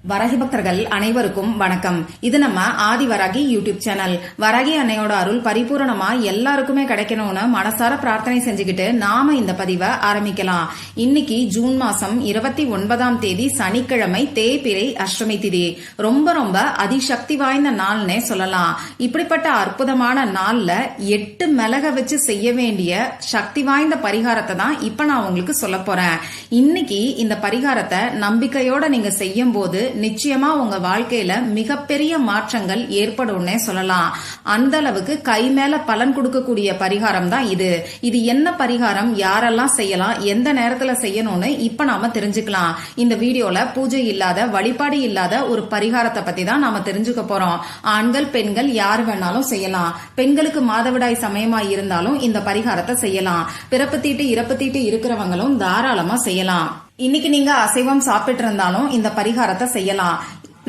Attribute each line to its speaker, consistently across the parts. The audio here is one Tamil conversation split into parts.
Speaker 1: வராகி பக்தர்கள் அனைவருக்கும் வணக்கம். இது நம்ம ஆதி வராகி யூடியூப் சேனல். வராகி அன்னையோட அருள் பரிபூரணமா எல்லாருக்குமே கிடைக்கணும்னு மனசார பிரார்த்தனை செஞ்சுக்கிட்டு நாம இந்த பதிவை ஆரம்பிக்கலாம். இன்னைக்கு ஜூன் மாசம் 29ஆம் தேதி சனிக்கிழமை, தேய்பிறை அஷ்டமி திதி. ரொம்ப ரொம்ப அதிசக்தி வாய்ந்த நாள்னே சொல்லலாம். இப்படிப்பட்ட அற்புதமான நாள்ல 8 மிளக வச்சு செய்ய வேண்டிய சக்தி வாய்ந்த பரிகாரத்தை தான் இப்ப நான் உங்களுக்கு சொல்ல போறேன். இன்னைக்கு இந்த பரிகாரத்தை நம்பிக்கையோட நீங்க செய்யும் போது நிச்சயமா உங்க வாழ்க்கையில மிகப்பெரிய மாற்றங்கள் ஏற்படும்னே சொல்லலாம். அந்த அளவுக்கு கை மேல பலன் கொடுக்கக்கூடிய பரிகாரம் தான் இது. இது என்ன பரிகாரம், யாரெல்லாம் செய்யலாம், எந்த நேரத்துல செய்யணும்னு இப்ப நாம தெரிஞ்சுக்கலாம். இந்த வீடியோல பூஜை இல்லாத, வழிபாடு இல்லாத ஒரு பரிகாரத்தை பத்தி தான் நாம தெரிஞ்சுக்க போறோம். ஆண்கள் பெண்கள் யார் வேணாலும் செய்யலாம். பெண்களுக்கு மாதவிடாய் சமயமா இருந்தாலும் இந்த பரிகாரத்தை செய்யலாம். பிறப்பு தீட்டு இறப்பு தீட்டு இருக்கிறவங்களும் தாராளமா செய்யலாம். இன்னைக்கு நீங்க அசைவம் சாப்பிட்டு இருந்தாலும் இந்த பரிகாரத்தை செய்யலாம்.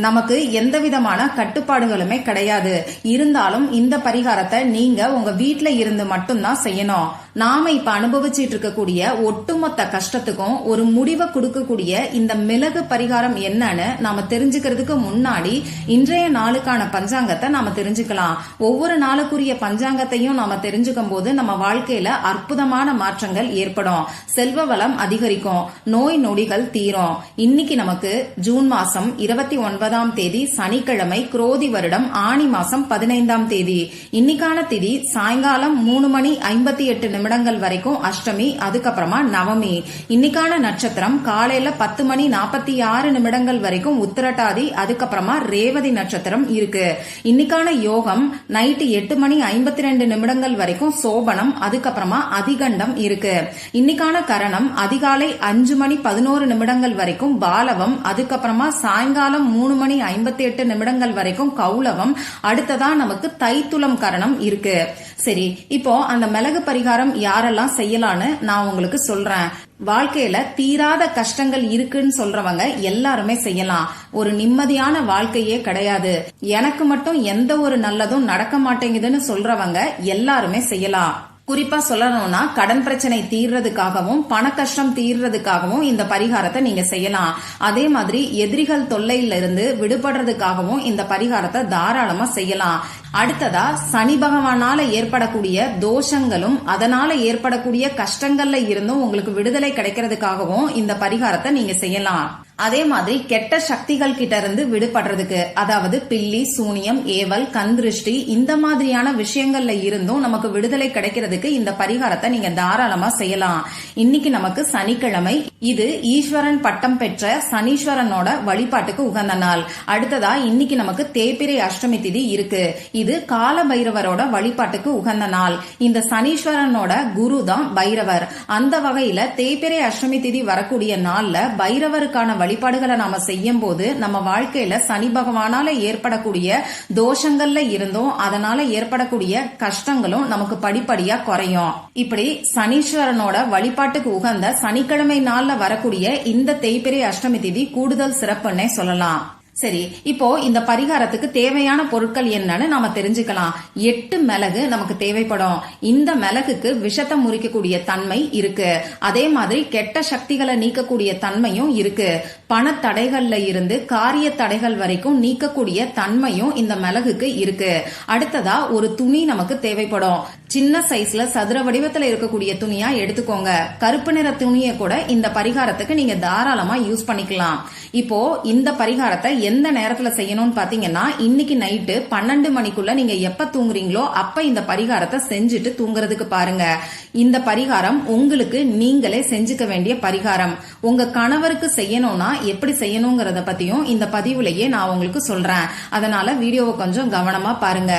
Speaker 1: நமக்கு எந்த விதமான கட்டுப்பாடுகளுமே கிடையாது. இருந்தாலும் இந்த பரிகாரத்தை நீங்க உங்க வீட்ல இருந்து மட்டும்தான் செய்யணும். நாம இப்ப அனுபவிச்சுட்டு இருக்கக்கூடிய ஒட்டுமொத்த கஷ்டத்துக்கும் ஒரு முடிவை கொடுக்கக்கூடிய இந்த மிளகு பரிகாரம் என்னன்னு நாம தெரிஞ்சுக்கிறதுக்கு முன்னாடி இன்றைய நாளுக்கான பஞ்சாங்கத்தை நாம தெரிஞ்சுக்கலாம். ஒவ்வொரு நாளுக்குரிய பஞ்சாங்கத்தையும் நாம தெரிஞ்சுக்கும் போது நம்ம வாழ்க்கையில அற்புதமான மாற்றங்கள் ஏற்படும். செல்வ வளம் அதிகரிக்கும், நோய் நொடிகள் தீரும். இன்னைக்கு நமக்கு ஜூன் மாசம் 29ஆம் தேதி சனிக்கிழமை, குரோதி வருடம் ஆனி மாசம் 15ஆம் தேதி. இன்னைக்கான திதி சாயங்காலம் 3:58 நிமிடங்கள் வரைக்கும் அஷ்டமி, அதுக்கப்புறமா நவமி. இன்னைக்கான நட்சத்திரம் காலையில 10:46 நிமிடங்கள் வரைக்கும் உத்திரட்டாதி, அதுக்கப்புறமா ரேவதி நட்சத்திரம் இருக்கு. இன்னைக்கான யோகம் நைட்டு 8:52 நிமிடங்கள் வரைக்கும் சோபனம், அதுக்கப்புறமா அதிகண்டம் இருக்கு. இன்னைக்கான கரணம் அதிகாலை 5:11 நிமிடங்கள் வரைக்கும் பாலவம், அதுக்கப்புறமா சாயங்காலம் 3:58 நிமிடங்கள் வரைக்கும் கௌலவம். அடுத்ததா நமக்கு தைத்துளம் கரணம் இருக்கு. சரி, இப்போ அந்த மிளகு பரிகாரம் யாரெல்லாம் செய்யலான்னு நான் உங்களுக்கு சொல்றேன். வாழ்க்கையில தீராத கஷ்டங்கள் இருக்குன்னு சொல்றவங்க எல்லாருமே செய்யலாம். ஒரு நிம்மதியான வாழ்க்கையே கிடையாது, எனக்கு மட்டும் எந்த ஒரு நல்லதும் நடக்க மாட்டேங்குதுன்னு சொல்றவங்க எல்லாருமே செய்யலாம். குறிப்பா சொல்லணும்னா கடன் பிரச்சனை தீர்றதுக்காகவும் பண கஷ்டம் தீர்றதுக்காகவும் இந்த பரிகாரத்தை நீங்க செய்யலாம். அதே மாதிரி எதிரிகள் தொல்லையில இருந்து விடுபடுறதுக்காகவும் இந்த பரிகாரத்தை தாராளமா செய்யலாம். அடுத்ததா சனி பகவானால ஏற்படக்கூடிய தோஷங்களும் அதனால ஏற்படக்கூடிய கஷ்டங்கள்ல இருந்தும் உங்களுக்கு விடுதலை கிடைக்கிறதுக்காகவும் இந்த பரிகாரத்தை நீங்க செய்யலாம். அதே மாதிரி கெட்ட சக்திகள் கிட்ட இருந்து விடுபடுறதுக்கு, அதாவது பில்லி, சூனியம், ஏவல், கந்திருஷ்டி இந்த மாதிரியான விஷயங்கள்ல இருந்தும் நமக்கு விடுதலை கிடைக்கிறதுக்கு இந்த பரிகாரத்தை நீங்க தாராளமா செய்யலாம். இன்னைக்கு நமக்கு சனிக்கிழமை, இது ஈஸ்வரன் பட்டம் பெற்ற சனீஸ்வரனோட வழிபாட்டுக்கு உகந்த நாள். அடுத்ததா இன்னைக்கு நமக்கு தேய்பிறை அஷ்டமி திதி இருக்கு. இது கால பைரவரோட வழிபாட்டுக்கு உகந்த நாள். இந்த சனீஸ்வரனோட குரு தான் பைரவர். அந்த வகையில தேய்பிறை அஷ்டமி திதி வரக்கூடிய நாள்ல பைரவருக்கான வழிபாடுகளை நாம செய்யும் போது நம்ம வாழ்க்கையில சனி பகவானால ஏற்படக்கூடிய தோஷங்கள்ல இருந்தும் அதனால ஏற்படக்கூடிய கஷ்டங்களும் நமக்கு படிப்படியா குறையும். இப்படி சனீஸ்வரனோட வழிபாட்டுக்கு உகந்த சனிக்கிழமை நாள்ல வரக்கூடிய இந்த தேய்பிறை அஷ்டமி திதி கூடுதல் சிறப்புன்னே சொல்லலாம். சரி, இப்போ இந்த பரிகாரத்துக்கு தேவையான பொருட்கள் என்னன்னு நாம தெரிஞ்சுக்கலாம். 8 மிளகு நமக்கு தேவைப்படும். இந்த மிளகுக்கு விஷத்தை முறிக்கக்கூடிய தன்மை இருக்கு. அதே மாதிரி கெட்ட சக்திகளை நீக்கக்கூடிய தன்மையும் இருக்கு. பண தடைகள்ல இருந்து காரிய தடைகள் வரைக்கும் நீக்கக்கூடிய தன்மையும் இந்த மிளகுக்கு இருக்கு. அடுத்ததா ஒரு துணி நமக்கு தேவைப்படும். சின்ன சைஸ்ல சதுர வடிவத்துல இருக்கக்கூடிய துணியா எடுத்துக்கோங்க. கருப்பு நிற துணியை கூட இந்த பரிகாரத்துக்கு நீங்க தாராளமா யூஸ் பண்ணிக்கலாம். இப்போ இந்த பரிகாரத்தை எந்த நேரத்துல செய்யணும்னு பாத்தீங்கன்னா, இன்னைக்கு நைட்டு 12 மணிக்குள்ள நீங்க எப்ப தூங்குறீங்களோ அப்ப இந்த பரிகாரத்தை செஞ்சுட்டு தூங்குறதுக்கு பாருங்க. இந்த பரிகாரம் உங்களுக்கு நீங்களே செஞ்சுக்க வேண்டிய பரிகாரம். உங்க கணவருக்கு செய்யணும்னா எப்படி செய்யணுங்கிறத பத்தியும் இந்த பதிவுலயே நான் உங்களுக்கு சொல்றேன். அதனால வீடியோவை கொஞ்சம் கவனமா பாருங்க.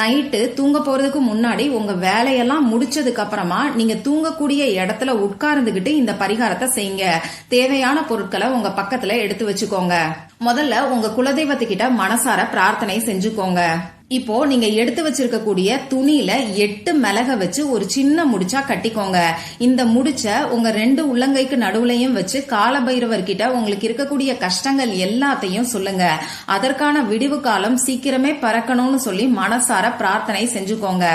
Speaker 1: நைட்டு தூங்க போறதுக்கு முன்னாடி உங்க வேலையெல்லாம் முடிச்சதுக்கு அப்புறமா நீங்க தூங்கக்கூடிய இடத்துல உட்கார்ந்துகிட்டு இந்த பரிகாரத்தை செய்யுங்க. தேவையான பொருட்களை உங்க பக்கத்துல எடுத்து வச்சுக்கோங்க. முதல்ல உங்க குலதெய்வத்துக்கிட்ட மனசார பிரார்த்தனை செஞ்சுக்கோங்க. இப்போ நீங்க எடுத்து வச்சிருக்கக்கூடிய துணியில 8 மிளக வச்சு ஒரு சின்ன முடிச்சா கட்டிக்கோங்க. இந்த முடிச்ச உங்க 2 உள்ளங்கைக்கு நடுவுலையும் வச்சு காலபைரவர் கிட்ட உங்களுக்கு இருக்கக்கூடிய கஷ்டங்கள் எல்லாத்தையும் சொல்லுங்க. அதற்கான விடிவு காலம் சீக்கிரமே பறக்கணும்னு சொல்லி மனசார பிரார்த்தனை செஞ்சுக்கோங்க.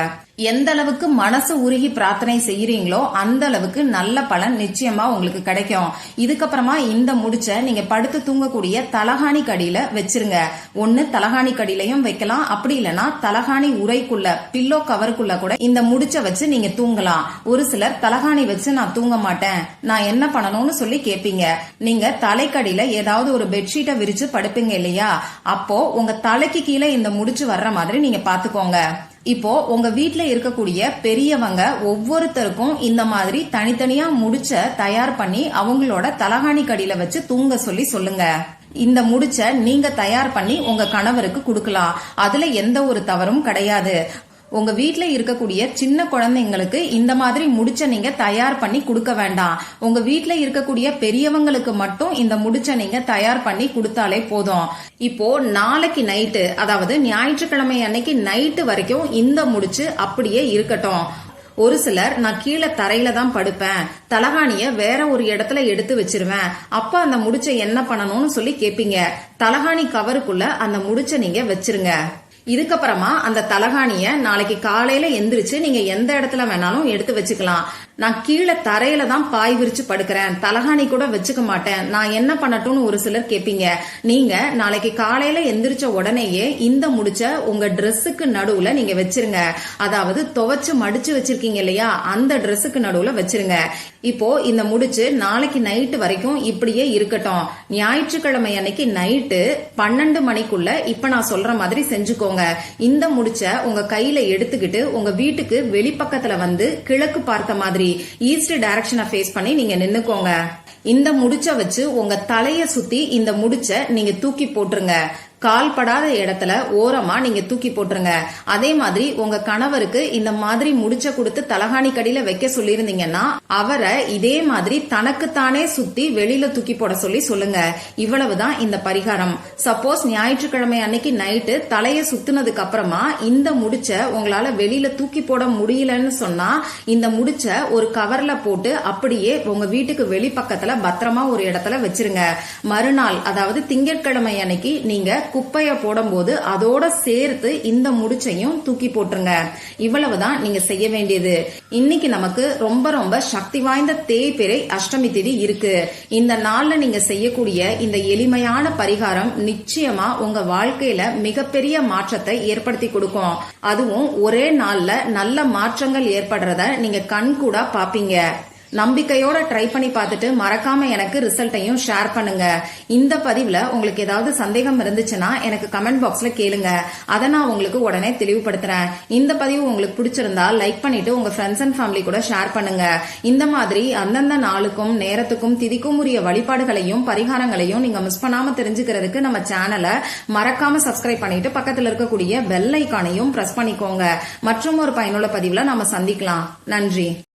Speaker 1: எந்த அளவுக்கு மனசு உருகி பிரார்த்தனை செய்யறீங்களோ அந்த அளவுக்கு நல்ல பலன் நிச்சயமா உங்களுக்கு கிடைக்கும். இதுக்கப்புறமா இந்த முடிச்ச நீங்க படுத்து தூங்கக்கூடிய தலகாணி கடியில வச்சிருங்க. ஒண்ணு தலகாணி கடியிலையும் வைக்கலாம், அப்படி இல்லைன்னா தலகாணி உரைக்குள்ள பில்லோ கவருக்குள்ள கூட இந்த முடிச்ச வச்சு நீங்க தூங்கலாம். ஒரு சிலர் தலகாணி வச்சு நான் தூங்க மாட்டேன், நான் என்ன பண்ணணும்னு சொல்லி கேப்பீங்க. நீங்க தலைக்கடியில ஏதாவது ஒரு பெட்ஷீட்டை விரிச்சு படுப்பீங்க இல்லையா, அப்போ உங்க தலைக்கு கீழே இந்த முடிச்சு வர்ற மாதிரி நீங்க பாத்துக்கோங்க. இப்போ உங்க வீட்ல இருக்கக்கூடிய பெரியவங்க ஒவ்வொருத்தருக்கும் இந்த மாதிரி தனித்தனியா முடிச்ச தயார் பண்ணி அவங்களோட தலகாணி கடியில வச்சு தூங்க சொல்லி சொல்லுங்க. இந்த முடிச்ச நீங்க தயார் பண்ணி உங்க கணவருக்கு கொடுக்கலாம். அதுல எந்த ஒரு தவறும் கிடையாது. உங்க வீட்ல இருக்கக்கூடிய சின்ன குழந்தைங்களுக்கு இந்த மாதிரி முடிச்ச நீங்க தயார் பண்ணி கொடுக்க வேண்டாம். உங்க வீட்ல இருக்கக்கூடிய பெரியவங்களுக்கு மட்டும் இந்த முடிச்ச நீங்க தயார் பண்ணி கொடுத்தாலே போதும். இப்போ நாளைக்கு நைட்டு, அதாவது ஞாயிற்றுக்கிழமை அன்னைக்கு நைட்டு வரைக்கும் இந்த முடிச்சு அப்படியே இருக்கட்டும். ஒரு சிலர் நான் கீழே தரையில தான் படுப்பேன், தலகாணிய வேற ஒரு இடத்துல எடுத்து வச்சிருவேன், அப்ப அந்த முடிச்ச என்ன பண்ணணும்னு சொல்லி கேப்பீங்க. தலகாணி கவருக்குள்ள அந்த முடிச்ச நீங்க வச்சிருங்க. இதுக்கப்புறமா அந்த தலகாணிய நாளைக்கு காலையில எந்திரிச்சு நீங்க எந்த இடத்துல வேணாலும் எடுத்து வச்சுக்கலாம். நான் கீழே தரையில தான் பாய் விரிச்சு படுக்கிறேன், தலகாணி கூட வச்சுக்க மாட்டேன், நான் என்ன பண்ணட்டும்னு ஒரு சிலர் கேப்பீங்க. நீங்க நாளைக்கு காலையில எந்திரிச்ச உடனேயே இந்த முடிச்ச உங்க ட்ரெஸ்ஸுக்கு நடுவுல நீங்க வச்சிருங்க. அதாவது துவைச்சு மடிச்சு வச்சிருக்கீங்க இல்லையா, அந்த ட்ரெஸ்ஸுக்கு நடுவுல வச்சிருங்க. இப்போ இந்த முடிச்சு நாளைக்கு நைட்டு வரைக்கும் இப்படியே இருக்கட்டும். ஞாயிற்றுக்கிழமை அன்னைக்கு நைட்டு 12 மணிக்குள்ள இப்ப நான் சொல்ற மாதிரி செஞ்சுக்கோங்க. இந்த முடிச்ச உங்க கையில எடுத்துக்கிட்டு உங்க வீட்டுக்கு வெளிப்பக்கத்துல வந்து கிழக்கு பார்த்த மாதிரி ஈஸ்ட் டைரக்ஷனை ஃபேஸ் பண்ணி நீங்க நின்னுக்கோங்க. இந்த முடிச்ச வச்சு உங்க தலைய சுத்தி இந்த முடிச்ச நீங்க தூக்கி போட்டுருங்க. கால் படாத இடத்துல ஓரமா நீங்க தூக்கி போட்டுருங்க. அதே மாதிரி உங்க கணவருக்கு இந்த மாதிரி முடிச்ச கொடுத்து தலகாணி கடியில வைக்க சொல்லியிருந்தீங்கன்னா அவரை இதே மாதிரி தனக்குத்தானே சுத்தி வெளியில தூக்கி போட சொல்லி சொல்லுங்க. இவ்வளவுதான் இந்த பரிகாரம். சப்போஸ் ஞாயிற்றுக்கிழமை அன்னைக்கு நைட்டு தலைய சுத்தினதுக்கு அப்புறமா இந்த முடிச்ச உங்களால வெளியில தூக்கி போட முடியலன்னு சொன்னா இந்த முடிச்ச ஒரு கவர்ல போட்டு அப்படியே உங்க வீட்டுக்கு வெளிப்பக்கத்துல பத்திரமா ஒரு இடத்துல வச்சிருங்க. மறுநாள், அதாவது திங்கட்கிழமை அன்னைக்கு நீங்க குப்பைய போடும்போது அதோட சேர்த்து இந்த முடிச்சையும் தூக்கி போட்டுருங்க. இவ்வளவுதான் நீங்க செய்ய வேண்டியது. இன்னைக்கு நமக்கு ரொம்ப ரொம்ப சக்தி வாய்ந்த தேய்பிறை அஷ்டமி திதி இருக்கு. இந்த நாள்ல நீங்க செய்யக்கூடிய இந்த எளிமையான பரிகாரம் நிச்சயமா உங்க வாழ்க்கையில மிகப்பெரிய மாற்றத்தை ஏற்படுத்தி கொடுக்கும். அதுவும் ஒரே நாள்ல நல்ல மாற்றங்கள் ஏற்படுறத நீங்க கண் கூட பாப்பீங்க. நம்பிக்கையோட ட்ரை பண்ணி பார்த்துட்டு மறக்காம எனக்கு ரிசல்ட்டையும் ஷேர் பண்ணுங்க. இந்த பதிவுல உங்களுக்கு ஏதாவது சந்தேகம் இருந்துச்சுன்னா எனக்கு கமெண்ட் பாக்ஸ்ல கேளுங்க, அதை நான் உங்களுக்கு உடனே தெளிவுபடுத்துறேன். இந்த பதிவு உங்களுக்கு பிடிச்சிருந்தா லைக் பண்ணிட்டு உங்க ஃப்ரெண்ட்ஸ் அண்ட் ஃபேமிலி கூட ஷேர் பண்ணுங்க. இந்த மாதிரி அந்தந்த நாளுக்கும் நேரத்துக்கும் திதிக்கும் உரிய வழிபாடுகளையும் பரிகாரங்களையும் நீங்க மிஸ் பண்ணாம தெரிஞ்சுக்கிறதுக்கு நம்ம சேனலை மறக்காம சப்ஸ்கிரைப் பண்ணிட்டு பக்கத்துல இருக்கக்கூடிய பெல் ஐகானையும் பிரஸ் பண்ணிக்கோங்க. மற்றும் ஒரு பயனுள்ள பதிவுல நாம சந்திக்கலாம். நன்றி.